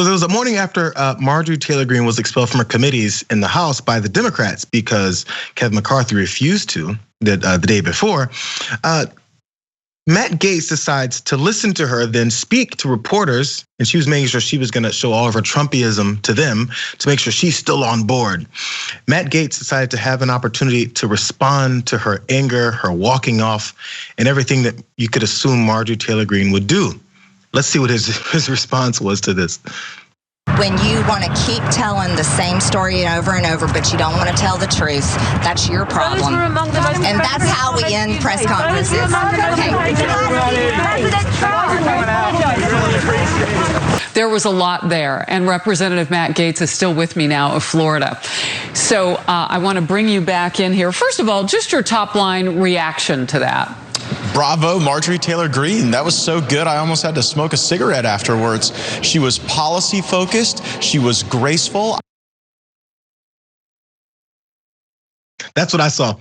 So there was a morning after Marjorie Taylor Greene was expelled from her committees in the House by the Democrats because Kevin McCarthy refused to the day before. Matt Gaetz decides to listen to her, then speak to reporters, and she was making sure she was gonna show all of her Trumpism to them to make sure she's still on board. Matt Gaetz decided to have an opportunity to respond to her anger, her walking off, and everything that you could assume Marjorie Taylor Greene would do. Let's see what his response was to this. When you want to keep telling the same story over and over, but you don't want to tell the truth, that's your problem. And that's how we end press conferences. There was a lot there, and Representative Matt Gaetz is still with me now of Florida. So I want to bring you back in here. First of all, just your top line reaction to that. Bravo, Marjorie Taylor Greene. That was so good, I almost had to smoke a cigarette afterwards. She was policy focused, she was graceful. That's what I saw.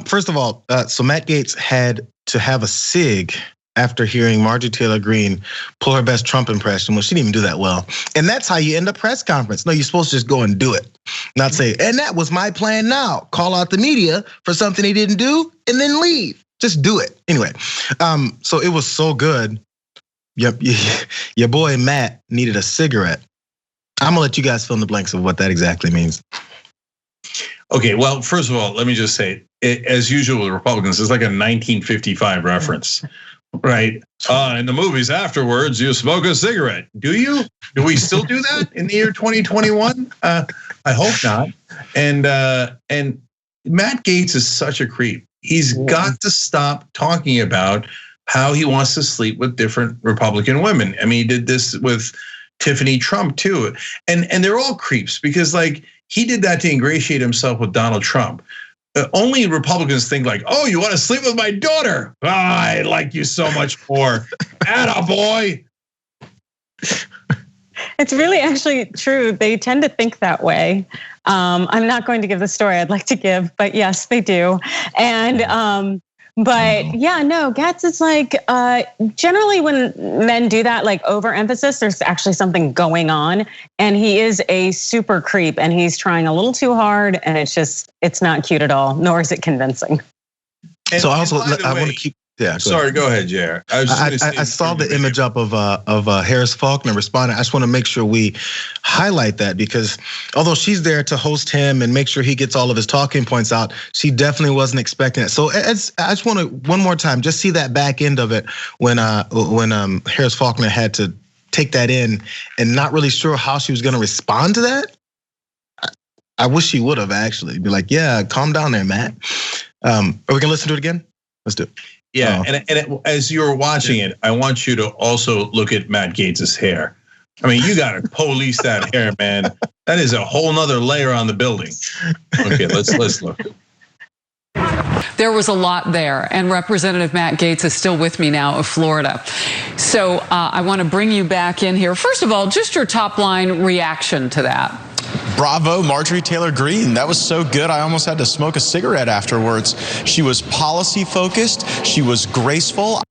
First of all, so Matt Gaetz had to have a cig after hearing Marjorie Taylor Greene pull her best Trump impression. Well, she didn't even do that well. And that's how you end a press conference. No, you're supposed to just go and do it. Not say, and that was my plan now. Call out the media for something he didn't do and then leave. Just do it. Anyway, so it was so good. Your boy Matt needed a cigarette. I'm gonna let you guys fill in the blanks of what that exactly means. Okay, well, first of all, let me just say, as usual with Republicans, it's like a 1955 reference, right? In the movies afterwards, you smoke a cigarette. Do you? Do we still do that in the year 2021? I hope not. And Matt Gaetz is such a creep. He's got to stop talking about how he wants to sleep with different Republican women. I mean, he did this with Tiffany Trump too. And they're all creeps because like he did that to ingratiate himself with Donald Trump. Only Republicans think like, oh, you want to sleep with my daughter? Oh, I like you so much more. Attaboy. It's really actually true. They tend to think that way. I'm not going to give the story I'd like to give, but yes, they do. And but yeah, no, Gaetz is like generally when men do that, like overemphasis, there's actually something going on, and he is a super creep, and he's trying a little too hard, and it's not cute at all, nor is it convincing. And, so also, I want to keep. Yeah. Sorry, go ahead, Jayar. I saw the image up of Harris Faulkner responding. I just want to make sure we highlight that because although she's there to host him and make sure he gets all of his talking points out, she definitely wasn't expecting it. So I just want to one more time just see that back end of it when Harris Faulkner had to take that in and not really sure how she was going to respond to that. I wish she would have actually be like, yeah, calm down there, Matt. Are we gonna listen to it again? Let's do it. Yeah, and as you're watching it, I want you to also look at Matt Gaetz's hair. I mean, you got to police that hair, man. That is a whole nother layer on the building. Okay, let's look. There was a lot there, and Representative Matt Gaetz is still with me now of Florida. So I want to bring you back in here. First of all, just your top line reaction to that. Bravo, Marjorie Taylor Greene. That was so good, I almost had to smoke a cigarette afterwards. She was policy focused, she was graceful.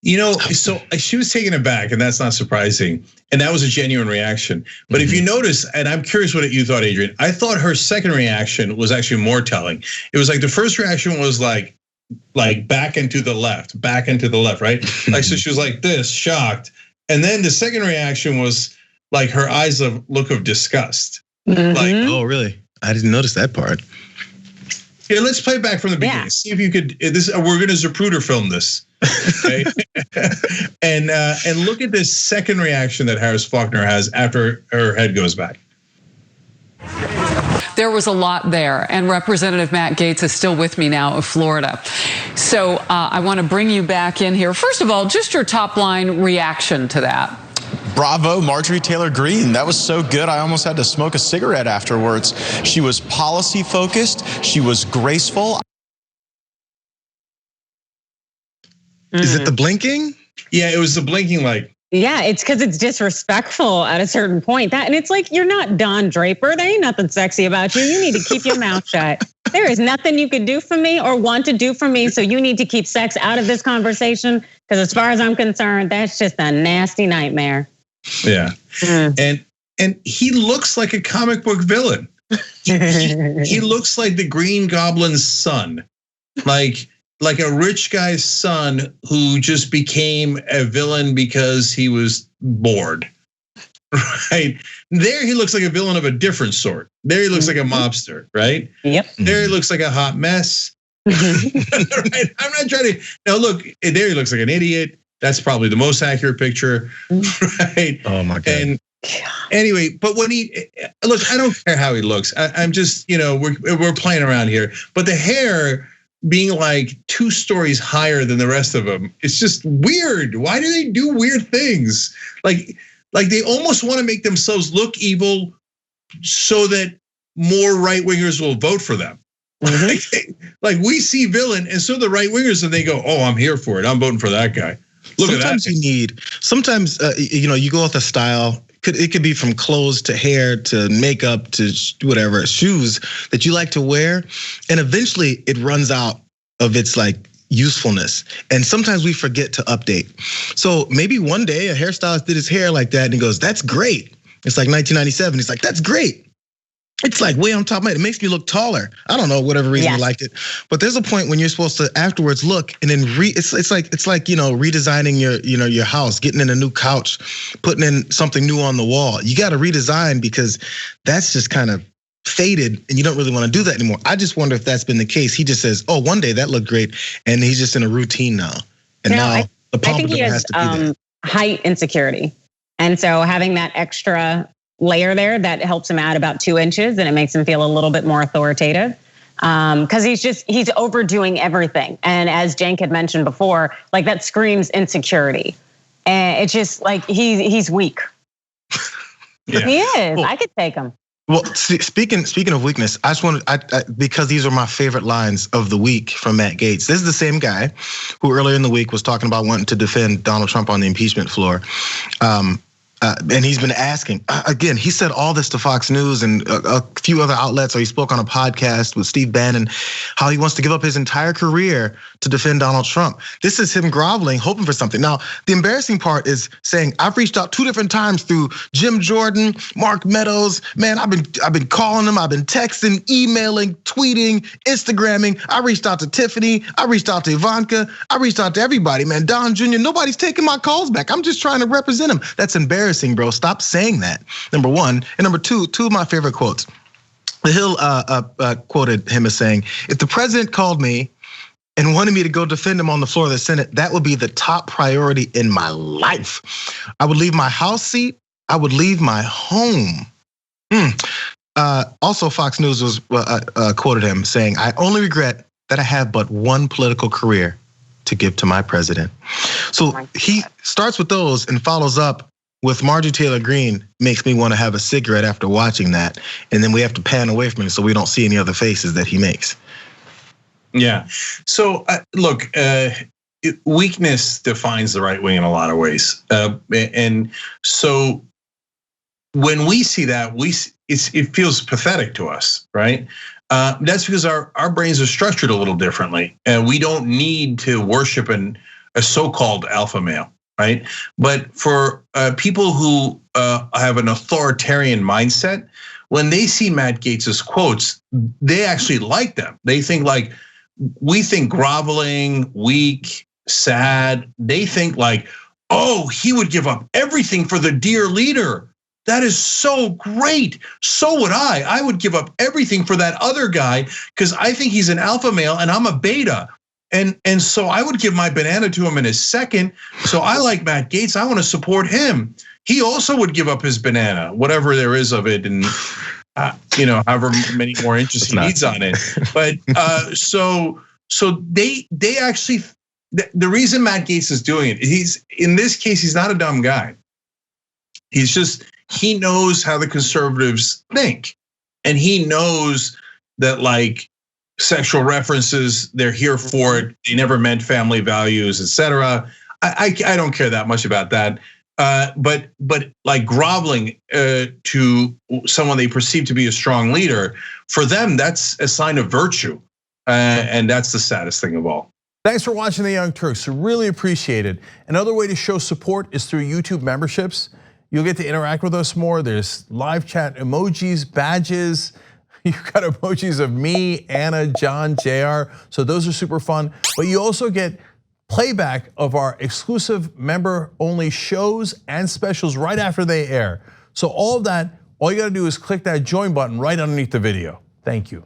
You know, so she was taken aback, and that's not surprising. And that was a genuine reaction. But if you notice, and I'm curious what you thought, Adrienne, I thought her second reaction was actually more telling. It was like the first reaction was like back and to the left, right? Like, so she was like this, shocked. And then the second reaction was like her eyes of look of disgust. Like, oh, really? I didn't notice that part. Yeah, let's play it back from the beginning. Yeah. See if you could. We're gonna Zapruder film this, okay? and look at this second reaction that Harris Faulkner has after her head goes back. There was a lot there, and Representative Matt Gaetz is still with me now of Florida. So I want to bring you back in here. First of all, just your top line reaction to that. Bravo, Marjorie Taylor Greene. That was so good, I almost had to smoke a cigarette afterwards. She was policy focused, she was graceful. Is it the blinking? Yeah, it was the blinking like, Yeah, it's because it's disrespectful at a certain point. And it's like, you're not Don Draper. There ain't nothing sexy about you. You need to keep your mouth shut. There is nothing you could do for me or want to do for me. So you need to keep sex out of this conversation. Because as far as I'm concerned, that's just a nasty nightmare. Yeah. And he looks like a comic book villain. He looks like the Green Goblin's son. Like a rich guy's son who just became a villain because he was bored, right? There he looks like a villain of a different sort. There he looks like a mobster, right? Yep. There he looks like a hot mess. Right? I'm not trying to, now look, there he looks like an idiot. That's probably the most accurate picture, right? Oh my God. And anyway, but when look, I don't care how he looks. I'm just, we're playing around here, but the hair being like 2 stories higher than the rest of them, it's just weird. Why do they do weird things? Like they almost want to make themselves look evil so that more right wingers will vote for them. Mm-hmm. Like we see villain, and so the right wingers, and they go, "Oh, I'm here for it. I'm voting for that guy." Look sometimes at that. Sometimes you go with a style. It could be from clothes to hair to makeup to whatever, shoes that you like to wear. And eventually it runs out of its like usefulness. And sometimes we forget to update. So maybe one day a hairstylist did his hair like that and he goes, "That's great." It's like 1997. He's like, "That's great." It's like way on top of my head. It makes me look taller. I don't know, whatever reason you liked it. But there's a point when you're supposed to afterwards look and then it's like redesigning your house, getting in a new couch, putting in something new on the wall. You got to redesign because that's just kind of faded and you don't really want to do that anymore. I just wonder if that's been the case. He just says, "Oh, one day that looked great," and he's just in a routine now. And now the pompadour has to be there. Height insecurity, and so having that extra layer there that helps him add about 2 inches, and it makes him feel a little bit more authoritative. Because he's overdoing everything, and as Cenk had mentioned before, like that screams insecurity, and it's just like he's weak. Yeah. He is. Well, I could take him. Well, speaking of weakness, I just wanted because these are my favorite lines of the week from Matt Gaetz. This is the same guy who earlier in the week was talking about wanting to defend Donald Trump on the impeachment floor. And he's been asking, again, he said all this to Fox News and a few other outlets, or he spoke on a podcast with Steve Bannon, how he wants to give up his entire career to defend Donald Trump. This is him groveling, hoping for something. Now, the embarrassing part is saying, "I've reached out 2 different times through Jim Jordan, Mark Meadows. Man, I've been calling them, I've been texting, emailing, tweeting, Instagramming. I reached out to Tiffany, I reached out to Ivanka, I reached out to everybody, man. Don Jr., nobody's taking my calls back. I'm just trying to represent him." That's embarrassing, bro. Stop saying that. Number one. And number two of my favorite quotes. The Hill quoted him as saying, "If the president called me and wanted me to go defend him on the floor of the Senate, that would be the top priority in my life. I would leave my house seat. I would leave my home." Also, Fox News was quoted him saying, "I only regret that I have but one political career to give to my president." So he starts with those and follows up with Marjorie Taylor Greene. Makes me want to have a cigarette after watching that. And then we have to pan away from him so we don't see any other faces that he makes. Yeah. So look, weakness defines the right wing in a lot of ways. And so when we see that, it feels pathetic to us, right? That's because our brains are structured a little differently. And we don't need to worship a so-called alpha male. Right, but for people who have an authoritarian mindset, when they see Matt Gaetz's quotes, they actually like them. They think like, we think groveling, weak, sad. They think like, "Oh, he would give up everything for the dear leader. That is so great. So would I. I would give up everything for that other guy because I think he's an alpha male and I'm a beta. And so I would give my banana to him in a second. So I like Matt Gaetz. I want to support him. He also would give up his banana, whatever there is of it, and however many more inches he needs on it. But so they actually, the reason Matt Gaetz is doing it, in this case, he's not a dumb guy. He knows how the conservatives think, and he knows that like, sexual references, they're here for it. They never meant family values, etc. I don't care that much about that. but like groveling to someone they perceive to be a strong leader, for them that's a sign of virtue, and that's the saddest thing of all. Thanks for watching The Young Turks. We really appreciate it. Another way to show support is through YouTube memberships. You'll get to interact with us more. There's live chat emojis, badges. You've got emojis of me, Anna, John, Jayar. So those are super fun. But you also get playback of our exclusive member-only shows and specials right after they air. So all of that, all you gotta do is click that join button right underneath the video. Thank you.